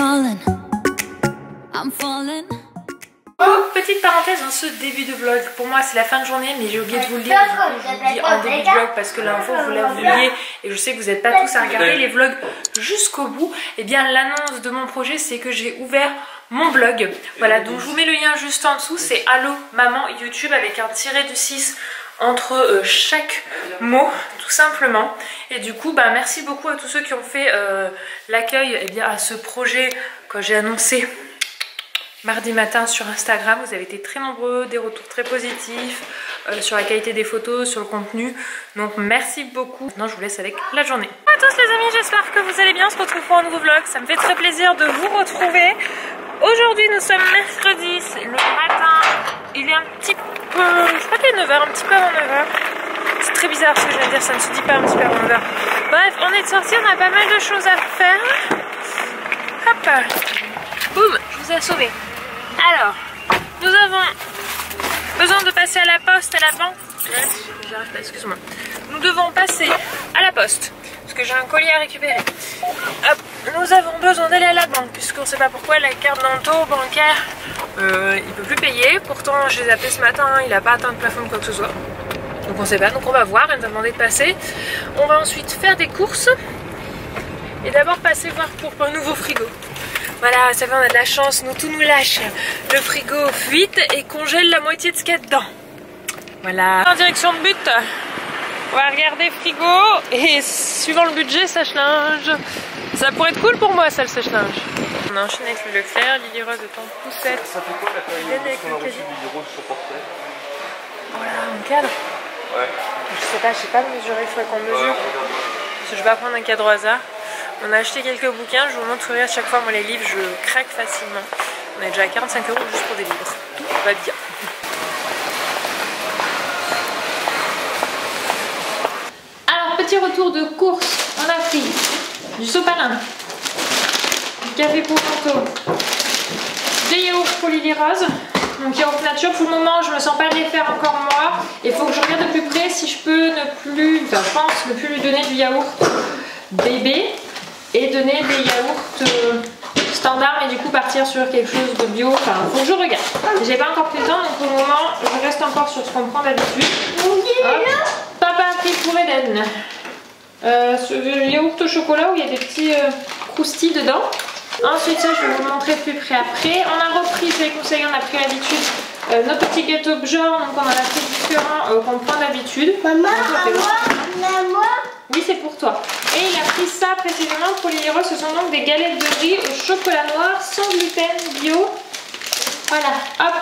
calling, I'm falling. Oh, petite parenthèse dans ce début de vlog, pour moi c'est la fin de journée mais j'ai oublié de vous le dire, du coup je vous le dis en début de vlog parce que l'info vous la vouliez et je sais que vous n'êtes pas tous à regarder les vlogs jusqu'au bout. Et bien l'annonce de mon projet c'est que j'ai ouvert mon blog, voilà, donc je vous mets le lien juste en dessous, c'est Allo Maman YouTube avec un tiré du 6 entre chaque mot tout simplement. Et du coup bah, merci beaucoup à tous ceux qui ont fait l'accueil à ce projet que j'ai annoncé mardi matin sur Instagram. Vous avez été très nombreux, des retours très positifs sur la qualité des photos, sur le contenu. Donc merci beaucoup. Maintenant je vous laisse avec la journée. Bonjour à tous les amis, j'espère que vous allez bien. On se retrouve pour un nouveau vlog. Ça me fait très plaisir de vous retrouver. Aujourd'hui nous sommes mercredi, c'est le matin. Il est un petit peu, je crois qu'il est 9h, un petit peu avant 9h. C'est très bizarre ce que je viens de dire, ça ne se dit pas un petit peu avant 9h. Bref, on est de sortie, on a pas mal de choses à faire. Hop, boum, je vous ai sauvé. Alors, nous avons besoin de passer à la poste, à la banque. J'arrive pas, excuse-moi. Nous devons passer à la poste, parce que j'ai un colis à récupérer. Hop, nous avons besoin d'aller à la banque, puisqu'on ne sait pas pourquoi la carte d'Anto bancaire, il ne peut plus payer. Pourtant, je l'ai appelé ce matin, il n'a pas atteint le plafond de quoi que ce soit. Donc on ne sait pas, donc on va voir, il nous a demandé de passer. On va ensuite faire des courses. Et d'abord passer voir pour un nouveau frigo. Voilà, ça va, on a de la chance, nous tout nous lâche. Le frigo fuite et congèle la moitié de ce qu'il y a dedans. Voilà. En direction de but, on va regarder frigo et suivant le budget, sèche-linge. Ça pourrait être cool pour moi, ça, le sèche-linge. On a enchaîné avec le Leclerc, Lily Rose est en poussette. Ça fait quoi la taille qu'on a reçu Lily Rose sur portrait? Voilà, un cadre. Ouais. Je sais pas mesurer, il faudrait qu'on mesure. Parce que je vais pas prendre un cadre au hasard. On a acheté quelques bouquins, je vous montrerai à chaque fois, moi les livres je craque facilement. On est déjà à 45 € juste pour des livres, tout va bien. Alors petit retour de course, on a pris du sopalin, du café pour Anto, des yaourts pour Lily Rose, donc yaourt nature. Pour le moment je me sens pas de les faire encore moi, il faut que je regarde de plus près si je peux ne plus, enfin je pense ne plus lui donner du yaourt bébé et donner des yaourts standards, mais du coup partir sur quelque chose de bio. Enfin, faut que je regarde. J'ai pas encore pris le temps, donc pour le moment, je reste encore sur ce qu'on prend d'habitude. Papa a pris pour Eden ce yaourt au chocolat où il y a des petits croustilles dedans. Ensuite, ça, je vais vous le montrer de plus près après. On a repris, c'est les conseils, on a pris l'habitude nos petits gâteaux Bjorn, donc on en a pris différents qu'on prend d'habitude. Maman, oui, c'est pour toi. Et il a pris ça précisément pour Lily Rose. Ce sont donc des galettes de riz au chocolat noir sans gluten, bio. Voilà, hop.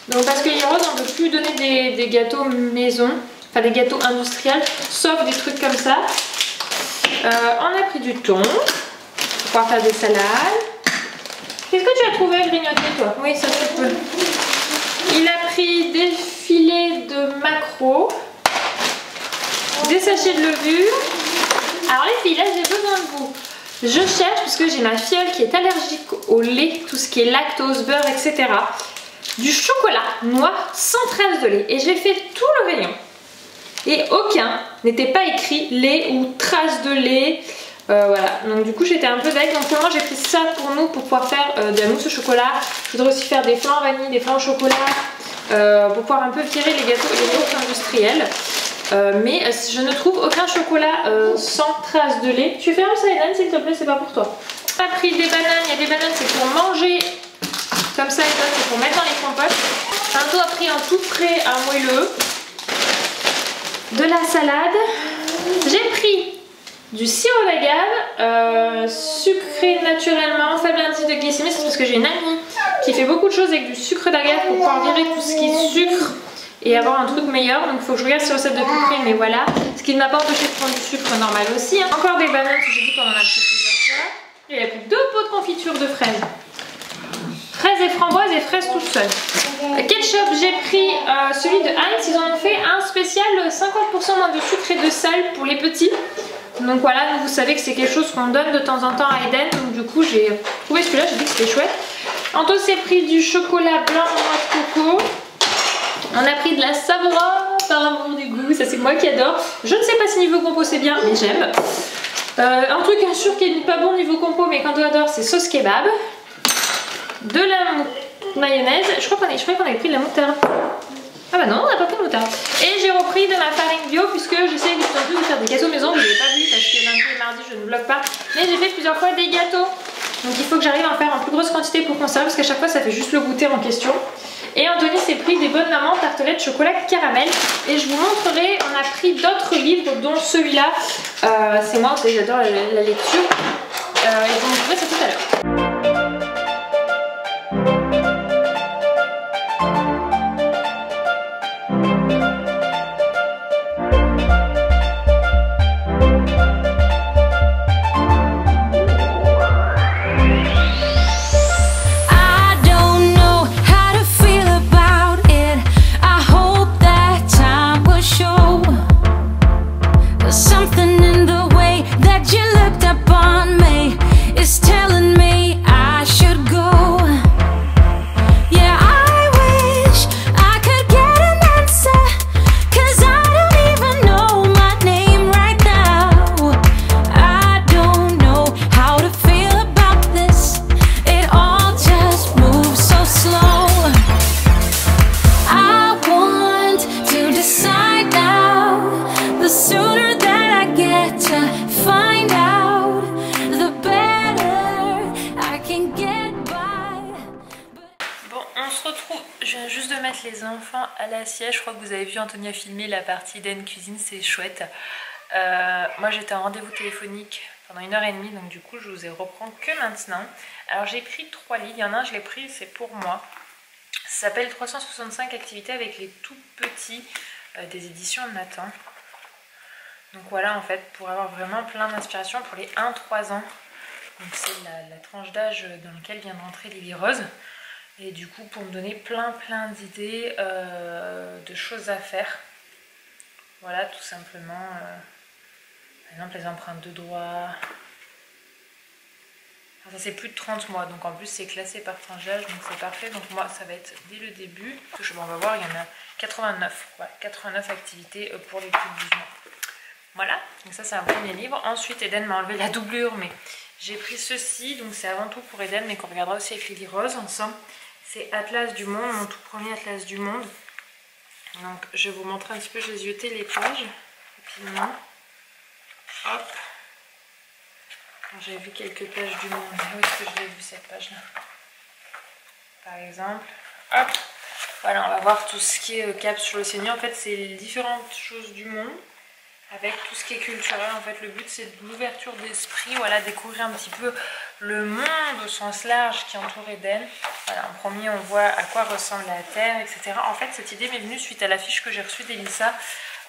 Donc parce que Lily Rose, on ne peut plus donner des gâteaux maison, enfin des gâteaux industriels, sauf des trucs comme ça. On a pris du thon pour pouvoir faire des salades. Qu'est-ce que tu as trouvé grignoté, toi? Oui, ça tu peux. Il a pris des filets de maquereau, des sachets de levure. Alors les filles, là j'ai besoin de vous. Je cherche, parce que j'ai ma filleule qui est allergique au lait, tout ce qui est lactose, beurre, etc. Du chocolat noir sans trace de lait. Et j'ai fait tout le rayon. Et aucun n'était pas écrit lait ou trace de lait. Voilà, donc du coup j'étais un peu deg. Donc pour moi j'ai pris ça pour nous pour pouvoir faire de la mousse au chocolat. Je voudrais aussi faire des flancs vanille, des flancs au chocolat. Pour pouvoir un peu virer les gâteaux et les yaourts industriels. Mais je ne trouve aucun chocolat sans trace de lait. Tu fermes ça, Eden, s'il te plaît, c'est pas pour toi. On a pris des bananes. Il y a des bananes, c'est pour manger comme ça, Eden, c'est pour mettre dans les compotes. Anto a pris un tout frais, un moelleux, de la salade. J'ai pris du sirop d'agave, sucré naturellement, faible indice de glycémie. C'est parce que j'ai une amie qui fait beaucoup de choses avec du sucre d'agave pour pouvoir virer tout ce qui est sucre et avoir un truc meilleur. Donc il faut que je regarde ces recettes de plus près, mais voilà. Ce qui ne m'a pas empêché de prendre du sucre normal aussi, hein. Encore des bananes, parce que j'ai dit qu'on en a pris plusieurs fois. Et il y a plus 2 pots de confiture de fraises. Fraises et framboises et fraises toutes seules. Ketchup, j'ai pris celui de Heinz. Ils en ont fait un spécial 50% moins de sucre et de sel pour les petits. Donc voilà, vous savez que c'est quelque chose qu'on donne de temps en temps à Eden. Donc du coup j'ai trouvé celui-là, j'ai dit que c'était chouette. Anto s'est pris du chocolat blanc en noix de coco. On a pris de la Savoura par amour du goût, ça c'est moi qui adore. Je ne sais pas si niveau compo c'est bien, mais j'aime. Un truc sûr qui n'est pas bon niveau compo mais qu'Anto adore, c'est sauce kebab. De la mayonnaise. Je crois qu'on avait pris de la moutarde. Ah bah non, on n'a pas pris de moutarde. Et j'ai repris de ma farine bio puisque j'essaie de plus en plus de faire des gâteaux maison. Vous n'avez pas vu parce que lundi et mardi je ne vlog pas. Mais j'ai fait plusieurs fois des gâteaux. Donc il faut que j'arrive à en faire en plus grosse quantité pour conserver parce qu'à chaque fois ça fait juste le goûter en question. Et Anthony s'est pris des bonnes mamans tartelettes chocolat caramel. Et je vous montrerai, on a pris d'autres livres dont celui-là. C'est moi, vous savez, j'adore la lecture. Et je vous montrerai ça tout à l'heure. Les enfants à la sieste, je crois que vous avez vu Anthony a filmé la partie d'Eden Cuisine, c'est chouette. Moi j'étais en rendez-vous téléphonique pendant 1h30, donc du coup je vous ai reprends que maintenant. Alors j'ai pris 3 livres, il y en a un je l'ai pris, c'est pour moi. Ça s'appelle 365 activités avec les tout petits des éditions Nathan. Donc voilà en fait pour avoir vraiment plein d'inspiration pour les 1-3 ans. Donc c'est la tranche d'âge dans laquelle vient de rentrer Lily Rose. Et du coup pour me donner plein d'idées de choses à faire. Voilà tout simplement. Par exemple les empreintes de doigts. Enfin, ça c'est plus de 30 mois donc en plus c'est classé par tranche d'âge donc c'est parfait. Donc moi ça va être dès le début. On va voir il y en a 89. Voilà, 89 activités pour les plus de 12 mois. Voilà, donc ça c'est un premier livre. Ensuite Eden m'a enlevé la doublure mais j'ai pris ceci. Donc c'est avant tout pour Eden mais qu'on regardera aussi avec Lily Rose ensemble. C'est Atlas du Monde, mon tout premier Atlas du Monde. Donc je vais vous montrer un petit peu, je vais zioter les pages rapidement. Hop. J'ai vu quelques pages du monde. Où est-ce que je l'ai vu cette page-là? Par exemple. Hop. Voilà, on va voir tout ce qui est cap sur l'océan. En fait, c'est les différentes choses du monde. Avec tout ce qui est culturel, en fait le but c'est de l'ouverture d'esprit, voilà, découvrir un petit peu le monde au sens large qui entoure Eden. Voilà, en premier on voit à quoi ressemble la Terre, etc. En fait cette idée m'est venue suite à l'affiche que j'ai reçue d'Elissa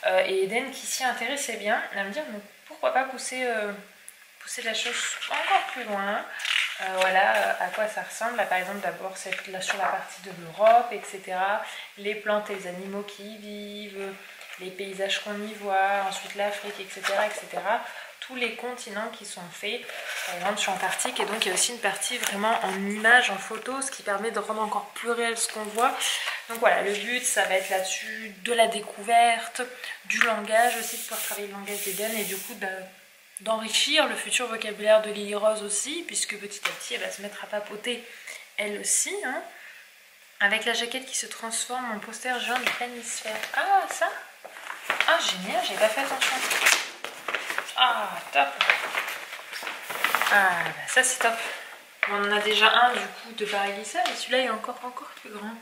et Eden qui s'y intéressait bien. Elle va me dire mais pourquoi pas pousser la chose encore plus loin. Voilà à quoi ça ressemble. Là, par exemple d'abord là sur la partie de l'Europe, etc. Les plantes et les animaux qui y vivent. Les paysages qu'on y voit, ensuite l'Afrique, etc., etc. Tous les continents qui sont faits, par exemple sur l'Antarctique, et donc il y a aussi une partie vraiment en images, en photos, ce qui permet de rendre encore plus réel ce qu'on voit. Donc voilà, le but, ça va être là-dessus de la découverte, du langage aussi, de pouvoir travailler le langage d'Eden, et du coup d'enrichir le futur vocabulaire de Lily Rose aussi, puisque petit à petit, elle va se mettre à papoter elle aussi, hein, avec la jaquette qui se transforme en poster géant du planisphère. Ah, ça? Ah génial, j'ai pas fait attention. Ah top. Ah bah ça c'est top. On en a déjà un du coup de par Elissa, mais celui-là est encore plus grand.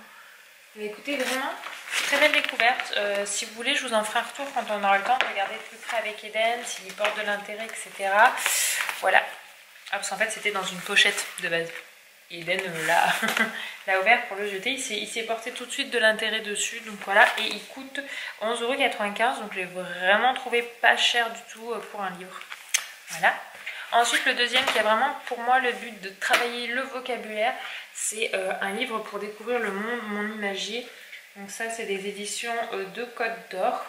Mais écoutez, vraiment très belle découverte. Si vous voulez, je vous en ferai un retour quand on aura le temps de regarder de plus près avec Eden, s'il porte de l'intérêt, etc. Voilà. Ah, parce qu'en fait c'était dans une pochette de base. Eden l'a ouvert pour le jeter, il s'est porté tout de suite de l'intérêt dessus, donc voilà, et il coûte 11,95 €, donc je l'ai vraiment trouvé pas cher du tout pour un livre. Voilà. Ensuite le deuxième qui a vraiment pour moi le but de travailler le vocabulaire, c'est un livre pour découvrir le monde, mon imagier. Donc ça c'est des éditions de Côte d'Or.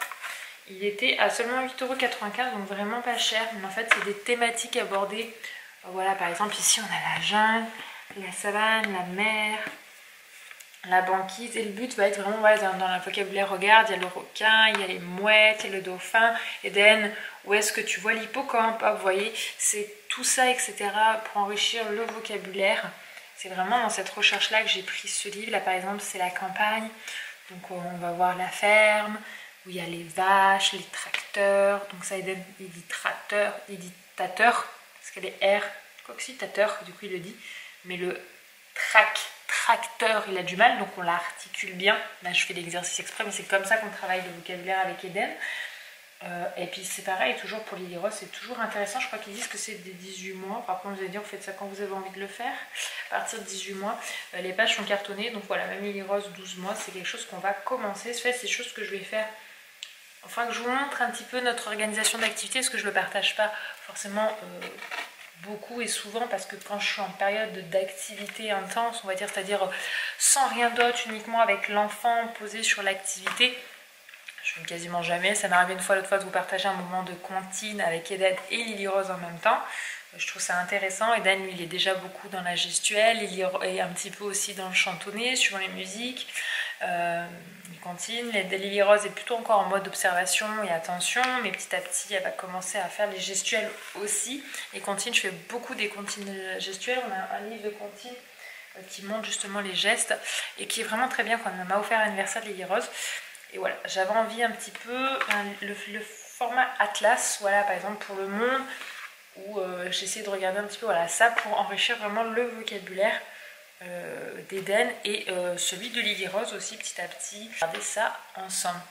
Il était à seulement 8,95 €, donc vraiment pas cher, mais en fait c'est des thématiques abordées. Voilà, par exemple ici on a la jungle, la savane, la mer, la banquise. Et le but va être vraiment voilà, dans le vocabulaire, regarde, il y a le requin, il y a les mouettes, il y a le dauphin. Eden, où est-ce que tu vois l'hippocampe? Vous voyez, c'est tout ça, etc. pour enrichir le vocabulaire. C'est vraiment dans cette recherche-là que j'ai pris ce livre. Là, par exemple, c'est la campagne. Donc, on va voir la ferme, où il y a les vaches, les tracteurs. Donc, ça, Eden, il dit tracteur, il dit tateur, parce qu'elle est R, coxitateur, du coup, il le dit. Mais le tracteur, il a du mal, donc on l'articule bien. Là, je fais l'exercice exprès, mais c'est comme ça qu'on travaille le vocabulaire avec Eden. Et puis c'est pareil, toujours pour Lily Rose, c'est toujours intéressant. Je crois qu'ils disent que c'est des 18 mois. Par contre, vous avez dit, vous faites ça quand vous avez envie de le faire. À partir de 18 mois, les pages sont cartonnées. Donc voilà, même Lily Rose, 12 mois, c'est quelque chose qu'on va commencer. C'est des choses que je vais faire. Enfin, que je vous montre un petit peu notre organisation d'activité, parce que je ne le partage pas forcément beaucoup et souvent, parce que quand je suis en période d'activité intense, on va dire, c'est-à-dire sans rien d'autre, uniquement avec l'enfant posé sur l'activité, je fais quasiment jamais. Ça m'est arrivé une fois, l'autre fois, de vous partager un moment de comptine avec Eden et Lily Rose en même temps. Je trouve ça intéressant. Eden, lui, il est déjà beaucoup dans la gestuelle, il est un petit peu aussi dans le chantonné, suivant les musiques. Il continue. Lily Rose est plutôt encore en mode observation et attention, mais petit à petit, elle va commencer à faire les gestuelles aussi. Et comptine, je fais beaucoup des comptines gestuelles. On a un livre de comptine qui montre justement les gestes et qui est vraiment très bien quand on m'a offert l'anniversaire de Lily Rose. Et voilà, j'avais envie un petit peu le format Atlas, voilà, par exemple pour le monde, où j'essaie de regarder un petit peu voilà, ça pour enrichir vraiment le vocabulaire d'Eden et celui de Lily Rose aussi petit à petit. Regardez ça ensemble.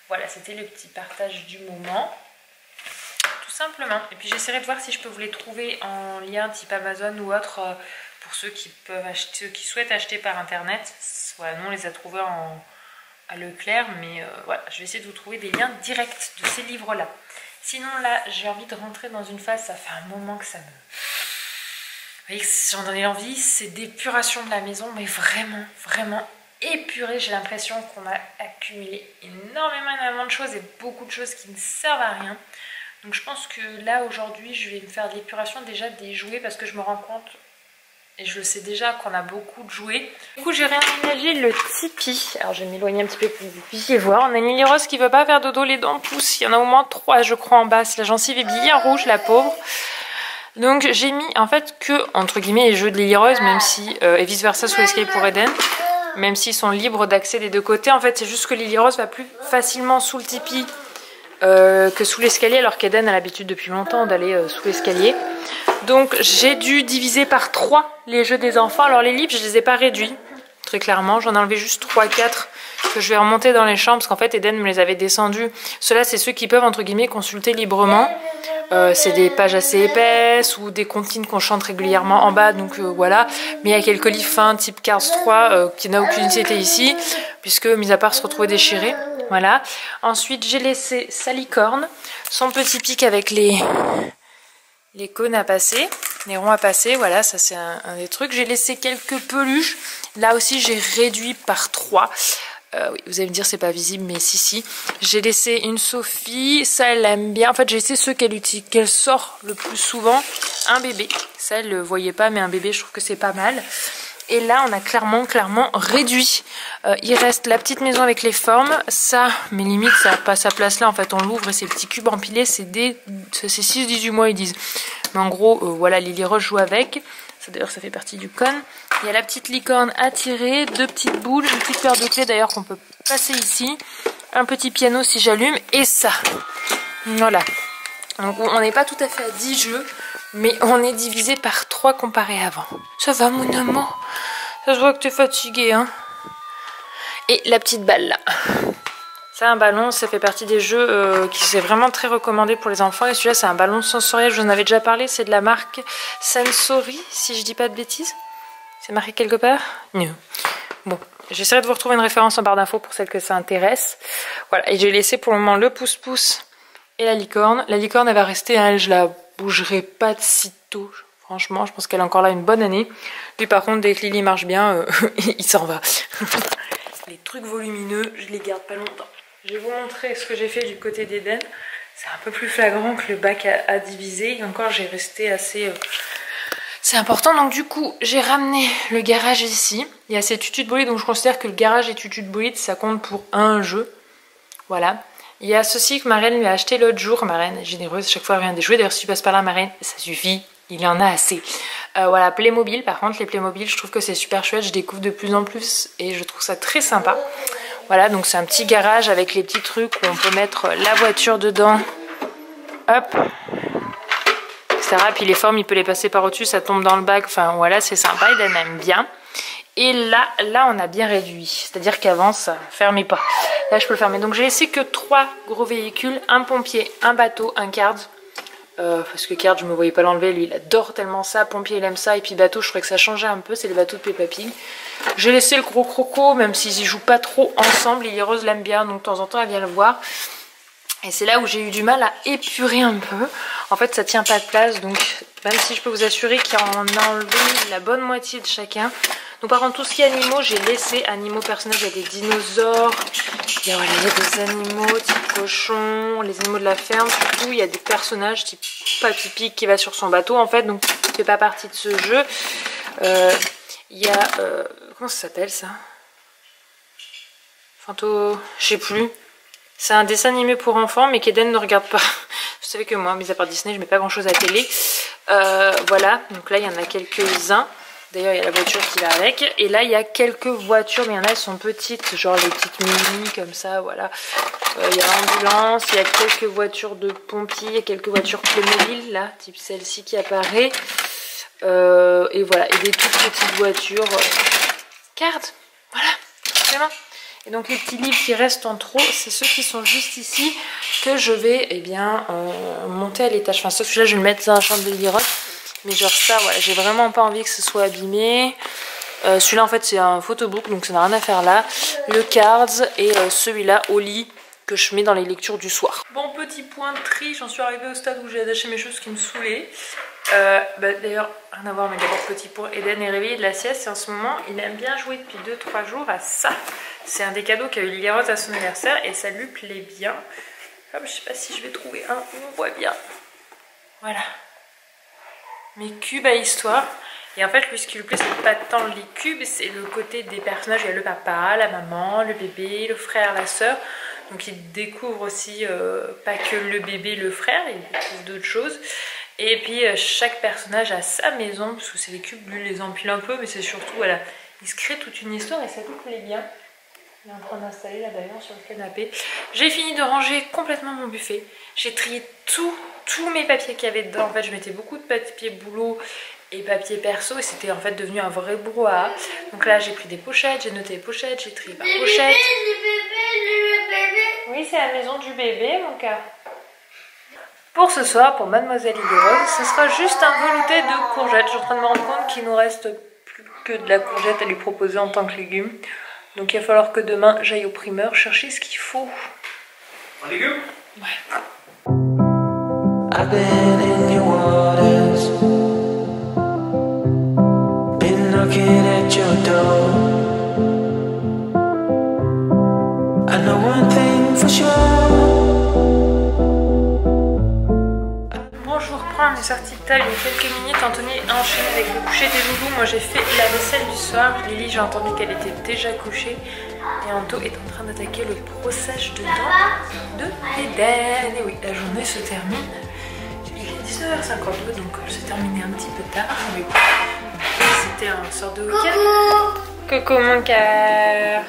Voilà, c'était le petit partage du moment, tout simplement. Et puis j'essaierai de voir si je peux vous les trouver en lien type Amazon ou autre pour ceux qui peuvent acheter, ceux qui souhaitent acheter par internet. Voilà, nous on les a trouvés à Leclerc, mais voilà, je vais essayer de vous trouver des liens directs de ces livres là. Sinon là j'ai envie de rentrer dans une phase, ça fait un moment que ça me... Vous voyez que j'en ai envie, c'est d'épuration de la maison, mais vraiment, vraiment épurée. J'ai l'impression qu'on a accumulé énormément de choses et beaucoup de choses qui ne servent à rien. Donc je pense que là aujourd'hui je vais me faire de l'épuration déjà des jouets parce que je me rends compte, et je le sais déjà, qu'on a beaucoup de jouets. Du coup j'ai réaménagé le Tipeee. Alors je vais m'éloigner un petit peu pour que vous puissiez voir. On a une Lily Rose qui ne veut pas faire dodo, les dents poussent. Il y en a au moins 3 je crois en bas. La gencive est bien rouge, la pauvre. Donc j'ai mis en fait que, entre guillemets, les jeux de Lily Rose, même si, et vice versa sous l'escalier pour Eden, même s'ils sont libres d'accès des deux côtés. En fait c'est juste que Lily Rose va plus facilement sous le Tipeee que sous l'escalier, alors qu'Eden a l'habitude depuis longtemps d'aller sous l'escalier. Donc j'ai dû diviser par 3 les jeux des enfants. Alors les livres je les ai pas réduits, très clairement, j'en ai enlevé juste 3-4 que je vais remonter dans les chambres parce qu'en fait Eden me les avait descendus. Ceux-là c'est ceux qui peuvent entre guillemets consulter librement. C'est des pages assez épaisses ou des comptines qu'on chante régulièrement en bas, donc voilà. Mais il y a quelques livres fins type Cars 3 qui n'a aucune utilité ici, puisque mis à part se retrouver déchiré. Voilà. Ensuite j'ai laissé sa licorne, son petit pic avec les cônes à passer, les ronds à passer, voilà, ça c'est un des trucs. J'ai laissé quelques peluches, là aussi j'ai réduit par 3. Oui, vous allez me dire c'est pas visible, mais si. J'ai laissé une Sophie, ça elle aime bien. En fait j'ai laissé ceux qu'elle sort le plus souvent. Un bébé, ça elle le voyait pas, mais un bébé je trouve que c'est pas mal. Et là on a clairement réduit. Il reste la petite maison avec les formes. Ça, mais limite ça n'a pas sa place là. En fait on l'ouvre et ces petits cubes empilés, c'est 6-18 mois ils disent. Mais en gros voilà, Lily Rose joue avec. D'ailleurs ça fait partie du cône. Il y a la petite licorne à tirer, 2 petites boules, une petite paire de clés d'ailleurs qu'on peut passer ici. Un petit piano si j'allume et ça. Voilà. Donc on n'est pas tout à fait à 10 jeux, mais on est divisé par 3 comparé à avant. Ça va mon amour? Ça se voit que tu es fatiguée, hein? Et la petite balle là. C'est un ballon, ça fait partie des jeux qui c'est vraiment très recommandé pour les enfants. Et celui-là c'est un ballon sensoriel, je vous en avais déjà parlé, c'est de la marque Sensory, si je dis pas de bêtises. C'est marqué quelque part? Non. Bon, j'essaierai de vous retrouver une référence en barre d'infos pour celles que ça intéresse. Voilà, et j'ai laissé pour le moment le pouce-pouce et la licorne. La licorne elle va rester, hein, je la bougerai pas de sitôt. Franchement, je pense qu'elle a encore là une bonne année. Lui par contre, dès que Lily marche bien, il s'en va. Les trucs volumineux, je les garde pas longtemps. Je vais vous montrer ce que j'ai fait du côté d'Eden. C'est un peu plus flagrant que le bac à diviser. Et encore, j'ai resté assez C'est important, donc du coup j'ai ramené le garage ici. Il y a ces tutus de bolide, donc je considère que le garage et tutus de bolide ça compte pour un jeu. Voilà. Il y a ceci que Marraine lui a acheté l'autre jour. Marraine est généreuse, chaque fois elle vient des jouets. D'ailleurs si tu passes par là Marraine, ça suffit, il y en a assez. Voilà, Playmobil, par contre les Playmobil je trouve que c'est super chouette, je découvre de plus en plus et je trouve ça très sympa. Voilà, donc c'est un petit garage avec les petits trucs où on peut mettre la voiture dedans. Hop, etc. Puis les formes, il peut les passer par au-dessus, ça tombe dans le bac. Enfin voilà, c'est sympa, il en aime bien. Et là on a bien réduit. C'est-à-dire qu'avant, ça fermait pas. Là, je peux le fermer. Donc j'ai laissé que 3 gros véhicules, un pompier, un bateau, un Cards. Parce que Cards, je me voyais pas l'enlever. Lui, il adore tellement ça. Pompier, il aime ça. Et puis bateau, je trouvais que ça changeait un peu. C'est les bateaux de Peppa Pig. J'ai laissé le gros croco, même s'ils y jouent pas trop ensemble. Lily Rose l'aime bien, donc de temps en temps, elle vient le voir. Et c'est là où j'ai eu du mal à épurer un peu. En fait, ça tient pas de place, donc même si je peux vous assurer qu'il y en a enlevé la bonne moitié de chacun. Donc par contre, tout ce qui est animaux, j'ai laissé animaux personnages. Il y a des dinosaures, il y a des animaux type cochon, les animaux de la ferme, surtout. Il y a des personnages type Papy Pig qui va sur son bateau, en fait, donc qui ne fait pas partie de ce jeu. Il y a... comment ça s'appelle, ça? Je sais plus. C'est un dessin animé pour enfants, mais qu'Eden ne regarde pas. Vous savez que moi, mis à part Disney, je mets pas grand chose à la télé. Voilà, donc là il y en a quelques-uns. D'ailleurs il y a la voiture qui va avec. Et là il y a quelques voitures, mais il y en a elles sont petites, genre les petites mini comme ça, voilà. Il y a l'ambulance, il y a quelques voitures de pompiers, il y a quelques voitures Playmobil, là, type celle-ci qui apparaît. Et voilà, et des toutes petites voitures Cards, voilà, vraiment. Et donc les petits livres qui restent en trop, c'est ceux qui sont juste ici que je vais monter à l'étage. Enfin ça, celui-là je vais le mettre dans la chambre de Lily Rose. Mais genre ça, voilà, j'ai vraiment pas envie que ce soit abîmé. Celui-là en fait c'est un photobook, donc ça n'a rien à faire là. Le Cards et celui-là au lit que je mets dans les lectures du soir. Bon, petit point de tri, j'en suis arrivée au stade où j'ai attaché mes choses qui me saoulaient. D'ailleurs, rien à voir, mais d'abord petit point, Eden est réveillé de la sieste et en ce moment il aime bien jouer depuis 2-3 jours à ça. C'est un des cadeaux qu'a eu Lily Rose à son anniversaire et ça lui plaît bien. Hop, je sais pas si je vais trouver un où on voit bien. Voilà. Mes cubes à histoire. Et en fait, lui, ce qui lui plaît, c'est pas tant les cubes, c'est le côté des personnages. Il y a le papa, la maman, le bébé, le frère, la soeur. Donc il découvre aussi pas que le bébé, le frère, il découvre d'autres choses. Et puis chaque personnage a sa maison, parce que c'est les cubes, lui les empile un peu, mais c'est surtout, voilà, il se crée toute une histoire et ça lui plaît bien. Il est en train d'installer là d'ailleurs sur le canapé. J'ai fini de ranger complètement mon buffet. J'ai trié tous mes papiers qu'il y avait dedans. En fait, je mettais beaucoup de papier boulot et papier perso et c'était en fait devenu un vrai brouhaha. Donc là, j'ai pris des pochettes, j'ai noté les pochettes, j'ai trié par pochette. Oui, c'est la maison du bébé, mon cœur. Pour ce soir, pour Mademoiselle Lily Rose, ce sera juste un velouté de courgettes. Je suis en train de me rendre compte qu'il nous reste plus que de la courgette à lui proposer en tant que légume. Donc il va falloir que demain j'aille au primeur chercher ce qu'il faut. Un légume? Ouais. I've been in your waters, been knocking at your door. I know one thing for sure. Bon, je vous reprends, on est sorti de table il y a quelques minutes. Anthony a enchaîné avec le coucher des loulous. Moi j'ai fait la vaisselle du soir. Lily, j'ai entendu qu'elle était déjà couchée. Et Anto est en train d'attaquer le brossage de dents de Eden. Et oui, la journée se termine. Il est 19h52, donc elle s'est terminée un petit peu tard. Mais bon, c'était un sort de week-end. Coucou mon cœur.